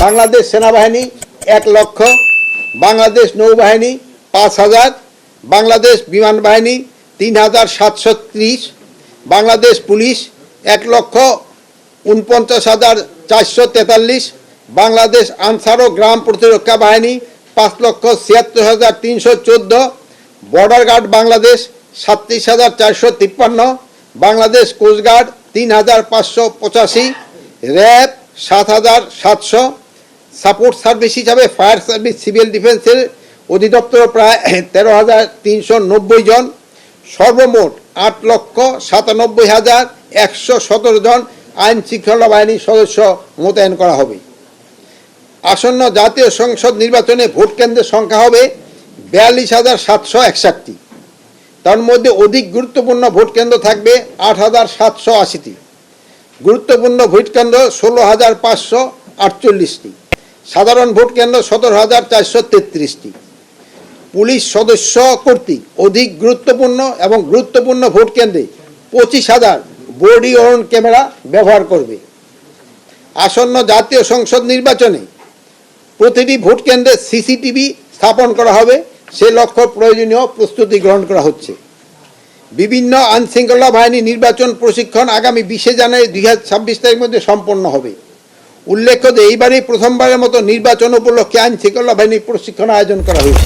বাংলাদেশ সেনাবাহিনী 1 লক্ষ, বাংলাদেশ নৌবাহিনী 5,000, বাংলাদেশ বিমান বাহিনী 3,730, বাংলাদেশ পুলিশ 1,49,443, বাংলাদেশ আনসার ও গ্রাম প্রতিরক্ষা বাহিনী 5,76,314, border guard Bangladesh 37,453, Bangladesh coast guard 3,585, RAB 7,700, support service হিসাবে ফায়ার সার্ভিস সিভিল ডিফেন্সের অধিদপ্তর প্রায় 13,390 জন, সর্বমোট 8,97,117 জন আইন শৃঙ্খলা বাহিনীর সদস্য মোতায়েন করা হবে। আসন্ন জাতীয় সংসদ নির্বাচনে ভোট কেন্দ্রের সংখ্যা হবে 42,761টি। তার মধ্যে অধিক গুরুত্বপূর্ণ ভোট কেন্দ্র থাকবে 8,780টি, গুরুত্বপূর্ণ ভোট কেন্দ্র 16,548টি, সাধারণ ভোট কেন্দ্র 17,433টি। পুলিশ সদস্য কর্তৃক অধিক গুরুত্বপূর্ণ এবং গুরুত্বপূর্ণ ভোট কেন্দ্রে 25,000 বডি ওয়ার্ন ক্যামেরা ব্যবহার করবে। আসন্ন জাতীয় সংসদ নির্বাচনে প্রতিটি ভোট কেন্দ্রে সিসিটিভি স্থাপন করা হবে, সে লক্ষ্য প্রয়োজনীয় প্রস্তুতি গ্রহণ করা হচ্ছে। বিভিন্ন আইনশৃঙ্খলা বাহিনী নির্বাচন প্রশিক্ষণ আগামী 20 জানুয়ারি 2026 তারিখের মধ্যে সম্পন্ন হবে। উল্লেখ্য যে এইবারই প্রথমবারের মতো নির্বাচন উপলক্ষে আইনশৃঙ্খলা বাহিনীর প্রশিক্ষণ আয়োজন করা হয়েছে।